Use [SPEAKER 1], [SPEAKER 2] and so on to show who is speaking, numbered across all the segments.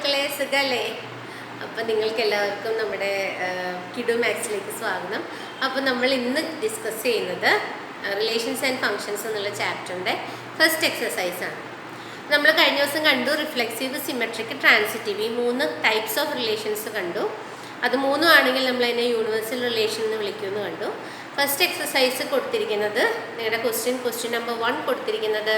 [SPEAKER 1] മക്കളെ, സുഖല്ലേ? അപ്പം നിങ്ങൾക്ക് എല്ലാവർക്കും നമ്മുടെ കിഡു മാത്സിലേക്ക് സ്വാഗതം. അപ്പോൾ നമ്മൾ ഇന്ന് ഡിസ്കസ് ചെയ്യുന്നത് റിലേഷൻസ് ആൻഡ് ഫങ്ഷൻസ് എന്നുള്ള ചാപ്റ്ററിൻ്റെ ഫസ്റ്റ് എക്സസൈസാണ്. നമ്മൾ കഴിഞ്ഞ ദിവസം കണ്ടു റിഫ്ലെക്സീവ്, സിമെട്രിക്, ട്രാൻസിറ്റീവ്, ഈ 3 ടൈപ്സ് ഓഫ് റിലേഷൻസ് കണ്ടു. അത് 3 ആണെങ്കിൽ നമ്മൾ അതിനെ യൂണിവേഴ്സൽ റിലേഷൻ എന്ന് വിളിക്കുമെന്ന് കണ്ടു. ഫസ്റ്റ് എക്സസൈസ് കൊടുത്തിരിക്കുന്നത് നിങ്ങളുടെ ക്വസ്റ്റ്യൻ നമ്പർ 1 കൊടുത്തിരിക്കുന്നത്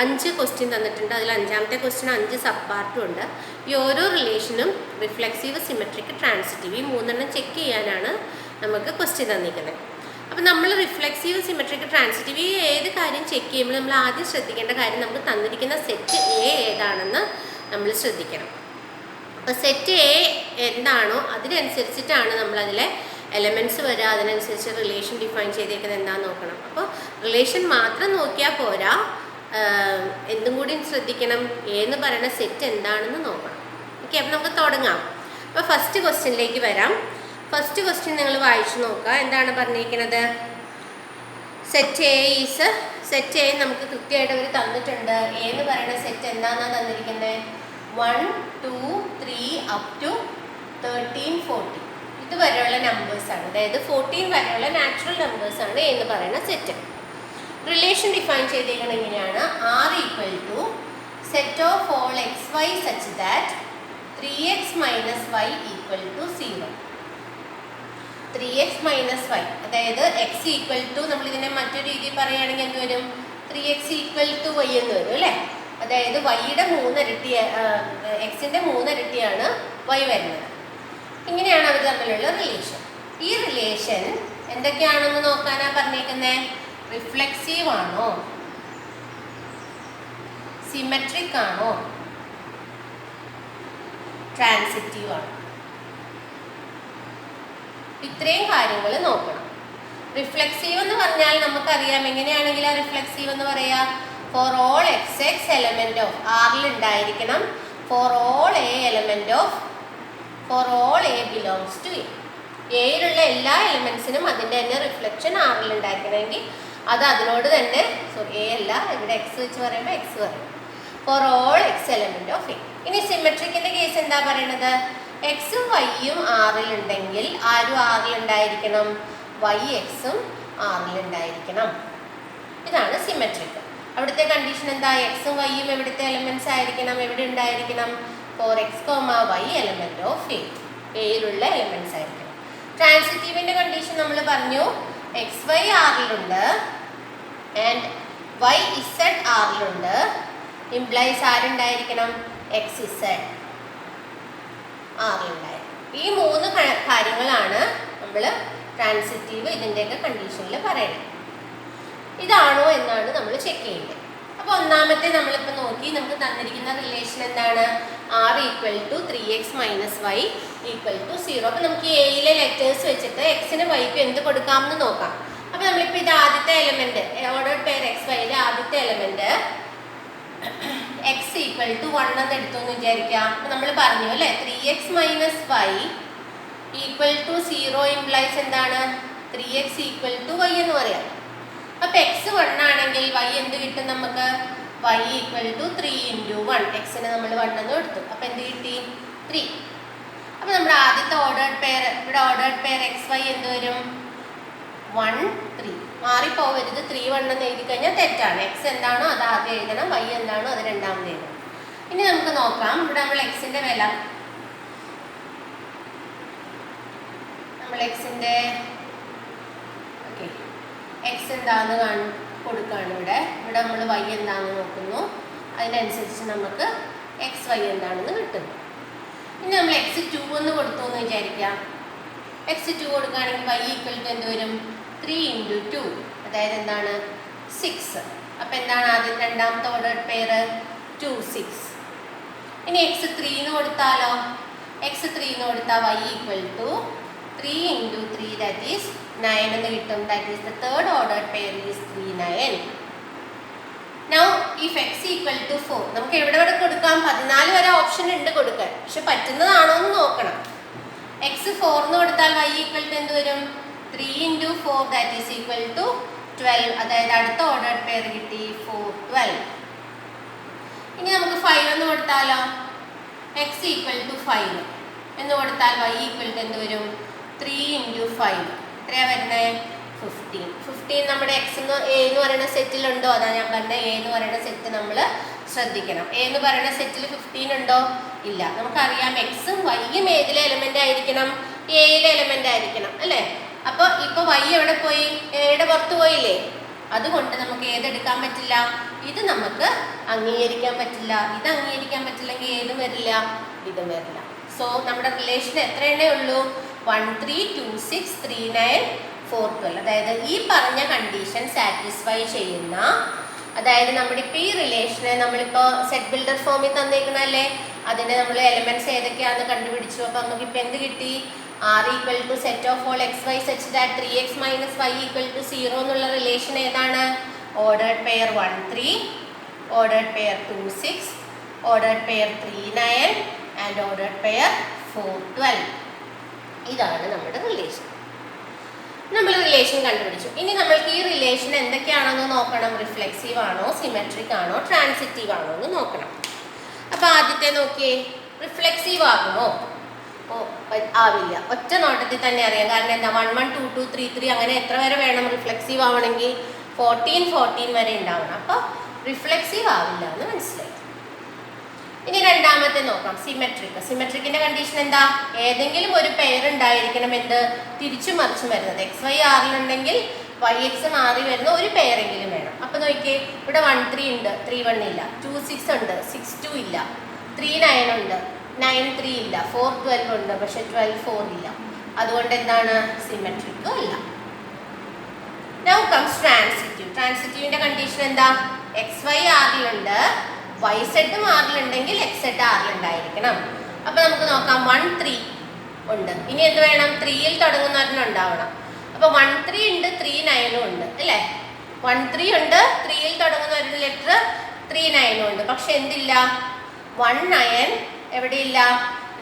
[SPEAKER 1] 5 ക്വസ്റ്റ്യൻ തന്നിട്ടുണ്ട്. അതിൽ 5ാമത്തെ ക്വസ്റ്റ്യൻ 5 സബ് പാർട്ടും ഉണ്ട്. ഈ ഓരോ റിലേഷനും റിഫ്ലെക്സീവ്, സിമെട്രിക്, ട്രാൻസിറ്റീവ്, ഈ 3 ചെക്ക് ചെയ്യാനാണ് നമുക്ക് ക്വസ്റ്റ്യൻ തന്നിരിക്കുന്നത്. അപ്പോൾ നമ്മൾ റിഫ്ലെക്സീവ്, സിമെട്രിക്, ട്രാൻസിറ്റീവ് ഈ ഏത് കാര്യം ചെക്ക് ചെയ്യുമ്പോൾ നമ്മൾ ആദ്യം ശ്രദ്ധിക്കേണ്ട കാര്യം നമുക്ക് തന്നിരിക്കുന്ന സെറ്റ് എ ഏതാണെന്ന് നമ്മൾ ശ്രദ്ധിക്കണം. അപ്പോൾ സെറ്റ് എ എന്താണോ അതിനനുസരിച്ചിട്ടാണ് നമ്മളതിലെ എലമെൻറ്റ്സ് വരിക, അതിനനുസരിച്ച് റിലേഷൻ ഡിഫൈൻ ചെയ്തേക്കുന്നത് എന്താണെന്ന് നോക്കണം. അപ്പോൾ റിലേഷൻ മാത്രം നോക്കിയാൽ പോരാ, എന്തും കൂടി ശ്രദ്ധിക്കണം, എന്ന് പറയുന്ന സെറ്റ് എന്താണെന്ന് നോക്കണം. ഓക്കെ, അപ്പോൾ നമുക്ക് തുടങ്ങാം. അപ്പോൾ ഫസ്റ്റ് ക്വസ്റ്റ്യനിലേക്ക് വരാം. ഫസ്റ്റ് ക്വസ്റ്റ്യൻ നിങ്ങൾ വായിച്ചു നോക്കുക. എന്താണ് പറഞ്ഞിരിക്കുന്നത്? സെറ്റ് എ നമുക്ക് കൃത്യമായിട്ട് അവർ തന്നിട്ടുണ്ട്. എ എന്ന് പറയുന്ന സെറ്റ് എന്താണെന്നാണ് തന്നിരിക്കുന്നത്? 1, 2, 3 up to 13, 14 ഇതുവരെയുള്ള നമ്പേഴ്സാണ്. അതായത് 14 വരെയുള്ള നാച്ചുറൽ നമ്പേഴ്സാണ് എ എന്ന് പറയുന്ന സെറ്റ്. റിലേഷൻ ഡിഫൈൻ ചെയ്തേക്കുന്നത് എങ്ങനെയാണ്? R equal to set of all x y such that 3x minus y equal to 0. 3x minus y, അതായത് എക്സ് ഈക്വൽ ടു, നമ്മളിതിനെ മറ്റൊരു രീതിയിൽ പറയുകയാണെങ്കിൽ എന്ത് വരും? 3x ഈക്വൽ ടു വൈ എന്ന് വരും അല്ലേ? അതായത് വൈയുടെ 3 ഇരട്ടി, എക്സിൻ്റെ 3 ഇരട്ടിയാണ് വൈ വരുന്നത്. ഇങ്ങനെയാണ് അവർ തമ്മിലുള്ള റിലേഷൻ. ഈ റിലേഷൻ എന്തൊക്കെയാണെന്ന് നോക്കാനാണ് പറഞ്ഞേക്കുന്നത്. റിഫ്ലെക്സീവ് ആണോ, സിമെട്രിക് ആണോ, ട്രാൻസിറ്റീവ് ആണോ, ഇത്രയും കാര്യങ്ങൾ നോക്കണം. റിഫ്ലെക്സീവ് എന്ന് പറഞ്ഞാൽ നമുക്കറിയാം എങ്ങനെയാണെങ്കിൽ ആ റിഫ്ലെക്സീവ് എന്ന് പറയാം, for all x x element of ആറിൽ ഉണ്ടായിരിക്കണം, for all a element of, for all a belongs to a. എയിലുള്ള എല്ലാ എലമെന്റ്സിനും അതിൻ്റെ തന്നെ റിഫ്ലക്ഷൻ ആറിൽ ഉണ്ടായിരിക്കണമെങ്കിൽ അത് അതിനോട് തന്നെ, സോറി എ അല്ല, ഇവിടെ എക്സ് വെച്ച് പറയുമ്പോൾ എക്സ് പറയും, four all X element of A. ഇനി സിമെട്രിക്കിൻ്റെ കേസ് എന്താ പറയണത്? എക്സും വൈയും ആറിലുണ്ടെങ്കിൽ ആരും ആറിലുണ്ടായിരിക്കണം, വൈ എക്സും ആറിലുണ്ടായിരിക്കണം. ഇതാണ് സിമെട്രിക്. അവിടുത്തെ കണ്ടീഷൻ എന്താ? എക്സും വൈയും എവിടുത്തെ എലമെന്റ്സ് ആയിരിക്കണം, എവിടെ ഉണ്ടായിരിക്കണം? For x comma y element of A, എയിലുള്ള എലമെന്റ്സ് ആയിരിക്കണം. ട്രാൻസിറ്റീവിൻ്റെ കണ്ടീഷൻ നമ്മൾ പറഞ്ഞു, എക്സ് വൈ ആറിലുണ്ട് ആൻഡ് വൈ ഇസഡ് ആറിലുണ്ട്, ഇംപ്ലൈസ് ആരുണ്ടായിരിക്കണം? എക്സ് ഇസഡ് ആറിലുണ്ടായിരിക്കും. ഈ 3 കാര്യങ്ങളാണ് നമ്മൾ ട്രാൻസിറ്റീവ് ഇതിൻ്റെയൊക്കെ കണ്ടീഷനിൽ പറയുന്നത്. ഇതാണോ എന്നാണ് നമ്മൾ ചെക്ക് ചെയ്യേണ്ടത്. അപ്പോൾ ഒന്നാമത്തെ നമ്മളിപ്പോൾ നോക്കി, നമുക്ക് തന്നിരിക്കുന്ന റിലേഷൻ എന്താണ്? R equal to 3x minus y equal to 0. അപ്പോൾ നമുക്ക് എയിലെ ലെറ്റേഴ്സ് വെച്ചിട്ട് എക്സിന് വൈക്കും എന്ത് കൊടുക്കാമെന്ന് നോക്കാം. അപ്പോൾ നമ്മളിപ്പോൾ ഇത് ആദ്യത്തെ എലമെൻറ്റ്, ഓർഡേർഡ് പെയർ എക്സ് വൈയിലെ ആദ്യത്തെ എലമെൻറ്റ് എക്സ് ഈക്വൽ ടു 1 എന്ന് എടുത്തു എന്ന് വിചാരിക്കാം. അപ്പോൾ നമ്മൾ പറഞ്ഞു അല്ലേ, 3x minus y equal to 0 implies എന്താണ്? 3x ഈക്വൽ ടു വൈ എന്ന് പറയാം. അപ്പോൾ എക്സ് 1 ആണെങ്കിൽ വൈ എന്ത് കിട്ടും നമുക്ക്? Y equal to 3 into 1. എക്സിന് നമ്മൾ 1 എന്ന് എടുത്തു, അപ്പോൾ എന്ത് കിട്ടി? 3. അപ്പോൾ നമ്മുടെ ആദ്യത്തെ ഓർഡേർഡ് പെയർ, ഇവിടെ ഓർഡേർഡ് പെയർ എക്സ് വൈ എന്ത് വരും? 1, 3. മാറിപ്പോവരുത്, 3, 1 എന്ന് എഴുതി കഴിഞ്ഞാൽ തെറ്റാണ്. എക്സ് എന്താണോ അത് ആദ്യം എഴുതണം, വൈ എന്താണോ അത് രണ്ടാമത് എഴുതണം. ഇനി നമുക്ക് നോക്കാം, ഇവിടെ നമ്മൾ എക്സിൻ്റെ വില, നമ്മൾ എക്സിൻ്റെ ഓക്കെ എക്സ് എന്താണെന്ന് കൊടുക്കുകയാണ്. ഇവിടെ നമ്മൾ വൈ എന്താണെന്ന് നോക്കുന്നു, അതിനനുസരിച്ച് നമുക്ക് എക്സ് വൈ എന്താണെന്ന് കിട്ടുന്നു. ഇനി നമ്മൾ x 2 എന്ന് കൊടുത്തു എന്ന് വിചാരിക്കാം. x 2 കൊടുക്കുകയാണെങ്കിൽ വൈ ഈക്വൽ ടു എന്ത് വരും? 3 ഇൻറ്റു 2, അതായത് എന്താണ്? 6. അപ്പോൾ എന്താണ് ആദ്യം രണ്ടാമത്തെ ഓർഡേർഡ് പെയർ? 2, 6. ഇനി x 3 എന്ന് കൊടുത്താലോ? x 3 എന്ന് കൊടുത്താൽ y equal to 3 into 3, that is 9 എന്ന് കിട്ടും. That is the third ordered pair is 3, 9. Now if x equal to 4, നമുക്ക് എവിടെ കൊടുക്കാം? 14 വരെ ഓപ്ഷൻ ഉണ്ട് കൊടുക്കാൻ, പക്ഷെ പറ്റുന്നതാണോ എന്ന് നോക്കണം. എക്സ് 4 എന്ന് കൊടുത്താൽ വൈ ഈക്വൽ ടു എന്ത് വരും? 3 into 4, that is equal to 12. അതായത് അടുത്ത ഓർഡേർഡ് പെയർ കിട്ടി 4, 12. ഇനി നമുക്ക് 5 എന്ന് കൊടുത്താലോ? എക്സ് ഈക്വൽ ടു 5 എന്ന് കൊടുത്താൽ വൈ ഈക്വൽ ടു എന്ത് വരും? 3 × 5 എത്രയാണ് വരുന്നത്? 15 നമ്മുടെ എക്സ് എന്ന് എ എന്ന് പറയുന്ന സെറ്റിലുണ്ടോ? അതാ ഞാൻ പറഞ്ഞ എ എന്ന് പറയുന്ന സെറ്റ് നമ്മൾ ശ്രദ്ധിക്കണം. എ എന്ന് പറയുന്ന സെറ്റിൽ 15 ഉണ്ടോ? ഇല്ല. നമുക്കറിയാം എക്സും വൈയും ഏതിലെ എലമെന്റ് ആയിരിക്കണം? എയിലെ എലമെന്റ് ആയിരിക്കണം അല്ലേ? അപ്പോൾ ഇപ്പോൾ വൈ എവിടെ പോയി? എയുടെ പുറത്ത് പോയില്ലേ? അതുകൊണ്ട് നമുക്ക് ഏതെടുക്കാൻ പറ്റില്ല? ഇത് നമുക്ക് അംഗീകരിക്കാൻ പറ്റില്ല. ഇത് അംഗീകരിക്കാൻ പറ്റില്ലെങ്കിൽ ഏതും വരില്ല, ഇതും വരില്ല. സോ നമ്മുടെ റിലേഷൻ എത്ര എണ്ണേ ഉള്ളൂ? 1 3 2 6 3 9 4 12. അതായത് ഈ പറഞ്ഞ കണ്ടീഷൻ സാറ്റിസ്ഫൈ ചെയ്യുന്ന, അതായത് നമ്മുടെ ഇപ്പോൾ ഈ റിലേഷനെ നമ്മളിപ്പോൾ സെറ്റ് ബിൽഡർ ഫോമിൽ തന്നേക്കണല്ലേ, അതിന് നമ്മൾ എലമെന്റ്സ് ഏതൊക്കെയാണെന്ന് കണ്ടുപിടിച്ചു. അപ്പോൾ നമുക്ക് ഇപ്പോൾ എന്ത് കിട്ടി? R equal to set of all x y such that 3x minus y equal to 0 എന്നുള്ള റിലേഷൻ ഏതാണ്? Ordered pair 1 3, ordered pair 2 6, ordered pair 3 9 and ordered pair 4 12. ഇതാണ് നമ്മുടെ റിലേഷൻ. നമ്മൾ റിലേഷൻ കണ്ടുപിടിച്ചു. ഇനി നമ്മൾക്ക് ഈ റിലേഷൻ എന്തൊക്കെയാണെന്ന് നോക്കണം. റിഫ്ലെക്സീവ് ആണോ, സിമെട്രിക് ആണോ, ട്രാൻസിറ്റീവ് ആണോ എന്ന് നോക്കണം. അപ്പോൾ ആദ്യത്തെ നോക്കിയേ, റിഫ്ലെക്സീവ് ആകുമോ? ആവില്ല. ഒറ്റ നോട്ടത്തിൽ തന്നെ അറിയാം. കാരണം എന്താ? 1 1 2 2 3 3 അങ്ങനെ എത്ര വരെ വേണം റിഫ്ലെക്സീവ് ആവണമെങ്കിൽ? 14 14 വരെ ഉണ്ടാവണം. അപ്പോൾ റിഫ്ലെക്സീവ് ആവില്ല എന്ന് മനസ്സിലായി. ഇനി രണ്ടാമത്തെ നോക്കാം, സിമെട്രിക്. സിമെട്രിക്കിന്റെ കണ്ടീഷൻ എന്താ? ഏതെങ്കിലും ഒരു പെയർ ഉണ്ടായിരിക്കണം. എന്ത്? തിരിച്ചു മറിച്ചും വരുന്നത്. എക്സ് വൈ ആറിലുണ്ടെങ്കിൽ വൈ എക്സ് മാറി വരുന്ന ഒരു പെയറെങ്കിലും വേണം. അപ്പൊ നോക്കിയേ, ഇവിടെ 1 3 ഉണ്ട്, 3 1 ഇല്ല. 2 6 ഉണ്ട്, 6 2 ഇല്ല. 3 9 ഉണ്ട്, 9 3 ഇല്ല. 4 12 ഉണ്ട്, പക്ഷെ 12 4 ഇല്ല. അതുകൊണ്ട് എന്താണ്? സിമെട്രിക് അല്ല. Now comes transitive. ട്രാൻസിറ്റീവിന്റെ കണ്ടീഷൻ എന്താ? എക്സ് വൈ ആറിലുണ്ട്, വൈ സെഡ് ആറിലുണ്ടെങ്കിൽ എക്സ് സെഡ് ആറിലുണ്ടായിരിക്കണം. അപ്പൊ നമുക്ക് നോക്കാം. 1 3 ഉണ്ട്. ഇനി എന്ത് വേണം? 3യിൽ തുടങ്ങുന്ന ഒരെണ്ണം ഉണ്ടാവണം. അപ്പൊ 1 3 ഉണ്ട്, 3 9 ഉണ്ട് അല്ലേ? 1 3 ഉണ്ട്, 3യിൽ തുടങ്ങുന്ന ഒരു ലെറ്റർ 3 9 ഉണ്ട്. പക്ഷെ എന്തില്ല? 1 9 എവിടെയില്ല?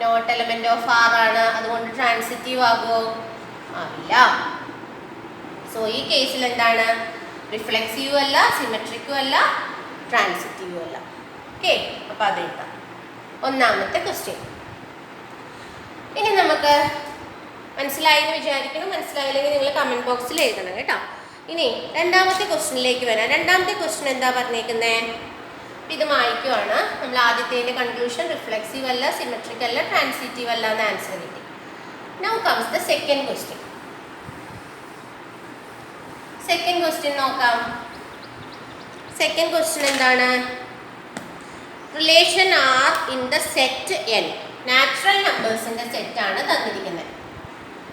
[SPEAKER 1] നോട്ട് എലമെന്റ് ഓഫ് ആർ ആണ്. അതുകൊണ്ട് ട്രാൻസിറ്റീവ് ആകുമോ? ആവില്ല. സോ ഈ കേസിൽ എന്താണ്? റിഫ്ലെക്സീവും അല്ല, സിമെട്രിക്കും അല്ല, ട്രാൻസിറ്റീവും അല്ല. ഓക്കെ, അപ്പൊ അതെഴുതാം. ഒന്നാമത്തെ ക്വസ്റ്റ്യൻ. ഇനി നമുക്ക് മനസ്സിലായെന്ന് വിചാരിക്കണം. മനസ്സിലായില്ലെങ്കിൽ നിങ്ങൾ കമന്റ് ബോക്സിൽ എഴുതണം കേട്ടോ. ഇനി രണ്ടാമത്തെ ക്വസ്റ്റ്യനിലേക്ക് വരാം. രണ്ടാമത്തെ ക്വസ്റ്റ്യൻ എന്താ പറഞ്ഞേക്കുന്നത്? ഇത് വായിക്കുവാണ്. നമ്മൾ ആദ്യത്തെ കൺക്ലൂഷൻ റിഫ്ലെക്സീവ് അല്ല, സിമെട്രിക് അല്ല, ട്രാൻസിറ്റീവ് അല്ല എന്ന് ആൻസർ കിട്ടി. Now comes the second question. Second question നോക്കാം. സെക്കൻഡ് ക്വസ്റ്റ്യൻ എന്താണ്? Relation R in the set N. Natural നമ്പേഴ്സിന്റെ സെറ്റ് ആണ് തന്നിരിക്കുന്നത്.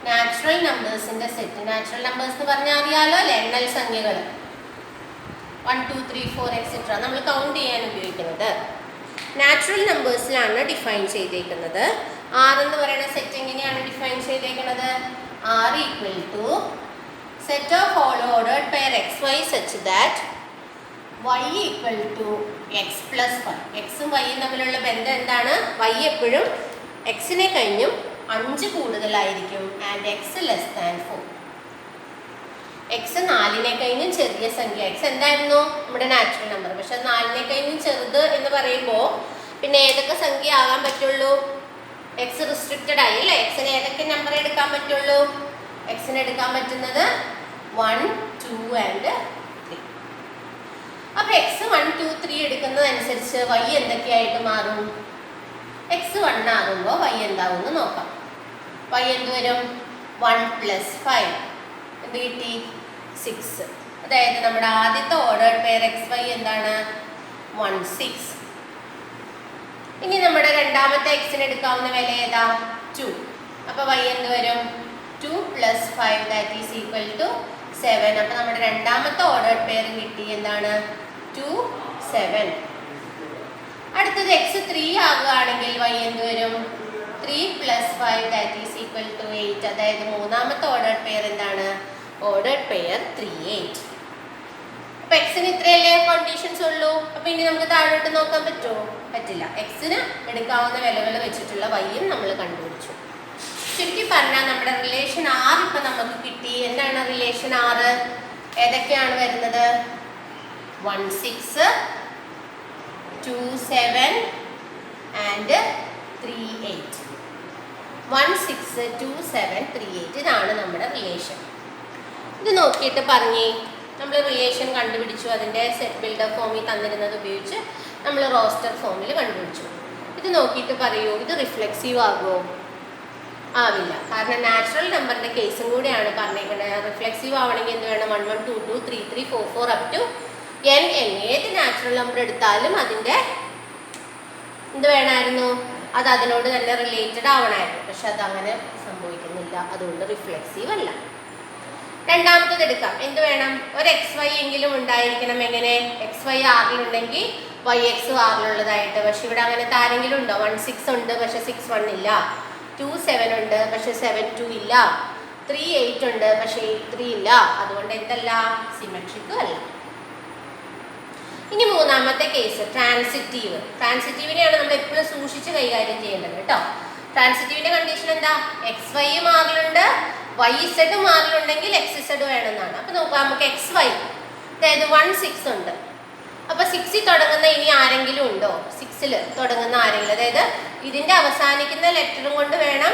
[SPEAKER 1] നാച്ചുറൽ നമ്പേഴ്സിന്റെ സെറ്റ്. നാച്ചുറൽ നമ്പേഴ്സ് എന്ന് പറഞ്ഞാൽ അറിയാലോ അല്ലേ? എണ്ണൽ സംഖ്യകൾ 1 2 3 4 എക്സെട്ര നമ്മൾ കൗണ്ട് ചെയ്യാൻ ഉപയോഗിക്കുന്നത്. നാച്ചുറൽ നമ്പേഴ്സിലാണ് ഡിഫൈൻ ചെയ്തേക്കുന്നത്. ആർ എന്ന് പറയുന്ന സെറ്റ് എങ്ങനെയാണ് ഡിഫൈൻ ചെയ്തേക്കുന്നത്? R equal to set of all ordered pair x y such that y equal to x plus y. എക്സും വൈയും തമ്മിലുള്ള ബന്ധം എന്താണ്? വൈ എപ്പോഴും എക്സിനെ കഴിഞ്ഞും 5 കൂടുതലായിരിക്കും and x less than 4. X 4നെ കഴിഞ്ഞും ചെറിയ സംഖ്യ. എക്സ് എന്തായിരുന്നു? നമ്മുടെ നാച്ചുറൽ നമ്പർ. പക്ഷെ 4നെ കഴിഞ്ഞും ചെറുത് എന്ന് പറയുമ്പോൾ പിന്നെ ഏതൊക്കെ സംഖ്യ ആകാൻ പറ്റുള്ളൂ? എക്സ് റിസ്ട്രിക്റ്റഡ് ആയി അല്ലേ? എക്സിന് ഏതൊക്കെ നമ്പർ എടുക്കാൻ പറ്റുള്ളൂ? എക്സിന് എടുക്കാൻ പറ്റുന്നത് 1 2 ആൻഡ് 3. അപ്പൊ എക്സ് 1 2 3 എടുക്കുന്നതനുസരിച്ച് വൈ എന്തൊക്കെയായിട്ട് മാറും? എക്സ് 1 ആകുമ്പോൾ വൈ എന്താവും നോക്കാം. വൈ എന്ത് വരും? 1 + 5 എന്ത് കിട്ടി? 6. അതായത് നമ്മുടെ ആദ്യത്തെ ഓർഡേർഡ് പെയർ എക്സ് വൈ എന്താണ്? 1 6. ഇനി നമ്മുടെ രണ്ടാമത്തെ എക്സിന് എടുക്കാവുന്ന വില ഏതാ? 2. അപ്പൊ വൈ എന്ത് വരും? 2 + 5 ദാറ്റ് ഈസ് ഈക്വൽ ടു 7. അപ്പൊ നമ്മുടെ രണ്ടാമത്തെ ഓർഡേർഡ് പെയർ കിട്ടി. എന്താണ്? 2 7. അടുത്തത് എക്സ് 3 ആകുകയാണെങ്കിൽ വൈ എന്ത് വരും? 3 + 5 ദാറ്റ് ഈസ് ഈക്വൽ ടു 8. അതായത് മൂന്നാമത്തെ ഓർഡേർഡ് പെയർ എന്താണ്? Ordered pair 3 8. അപ്പൊ എക്സിന് ഇത്രയല്ലേ കണ്ടീഷൻസ് ഉള്ളൂ. അപ്പൊ ഇനി നമുക്ക് താഴോട്ട് നോക്കാൻ പറ്റുമോ? പറ്റില്ല. എക്സിന് എടുക്കാവുന്ന വിലകൾ വെച്ചിട്ടുള്ള വൈയും നമ്മൾ കണ്ടുപിടിച്ചു. ചുരുക്കി പറഞ്ഞാൽ നമ്മുടെ റിലേഷൻ ആർ ഇപ്പൊ നമുക്ക് കിട്ടി. എന്താണ് റിലേഷൻ ആറ്? ഏതൊക്കെയാണ് വരുന്നത്? 1 6 2 7 ആൻഡ് 3 8. 1 6 2 7 3 8. ഇതാണ് നമ്മുടെ റിലേഷൻ. ഇത് നോക്കിയിട്ട് പറഞ്ഞേ, നമ്മൾ റിലേഷൻ കണ്ടുപിടിച്ചു, അതിൻ്റെ സെറ്റ് ബിൽഡർ ഫോമിൽ തന്നിരുന്നത് ഉപയോഗിച്ച് നമ്മൾ റോസ്റ്റർ ഫോമിൽ കണ്ടുപിടിച്ചു. ഇത് നോക്കിയിട്ട് പറയൂ, ഇത് റിഫ്ലെക്സീവ് ആകുമോ? ആവില്ല. കാരണം നാച്ചുറൽ നമ്പറിൻ്റെ കേസും കൂടിയാണ് പറഞ്ഞേക്കുന്നത്. റിഫ്ലെക്സീവ് ആവണമെങ്കിൽ എന്ത് വേണം? 1 1 2 2 3 3 4 4 അപ് ടു n. ഏത് നാച്ചുറൽ നമ്പർ എടുത്താലും അതിൻ്റെ എന്ത് വേണമായിരുന്നു? അത് അതിനോട് തന്നെ റിലേറ്റഡ് ആവണമായിരുന്നു. പക്ഷെ അതങ്ങനെ സംഭവിക്കുന്നില്ല, അതുകൊണ്ട് റിഫ്ലെക്സീവ് അല്ല. രണ്ടാമത്തത് എടുക്കാം. എന്ത് വേണം? ഒരു XY എങ്കിലും ഉണ്ടായിരിക്കണം. എങ്ങനെ? XY ആറിലുണ്ടെങ്കിൽ YX ആറിലുള്ളതായിട്ട്. പക്ഷെ ഇവിടെ അങ്ങനത്തെ ആരെങ്കിലും ഉണ്ടോ? 1 6 ഉണ്ട്, പക്ഷെ 6 1 ഇല്ല. 2 7 ഉണ്ട്, പക്ഷെ 7 2 ഇല്ല. 3 8 ഉണ്ട്, പക്ഷെ 8 3 ഇല്ല. അതുകൊണ്ട് എന്തല്ല? സിമെട്രിക്കും അല്ല. ഇനി മൂന്നാമത്തെ കേസ് ട്രാൻസിറ്റീവ്. ട്രാൻസിറ്റീവിനെയാണ് നമ്മൾ എപ്പോഴും സൂക്ഷിച്ച് കൈകാര്യം ചെയ്യേണ്ടത് കേട്ടോ. ട്രാൻസിറ്റീവിന്റെ കണ്ടീഷൻ എന്താ? XY മാറിലുണ്ട്, YZ മാറിലുണ്ടെങ്കിൽ XZ വേണമെന്നാണ്. അപ്പൊ നോക്കാം, നമുക്ക് XY അതായത് 1 6 ഉണ്ട്. അപ്പൊ 6ൽ തുടങ്ങുന്ന ഇനി ആരെങ്കിലും ഉണ്ടോ? 6ൽ തുടങ്ങുന്ന ആരെങ്കിലും, അതായത് ഇതിന്റെ അവസാനിക്കുന്ന ലെറ്ററും കൊണ്ട് വേണം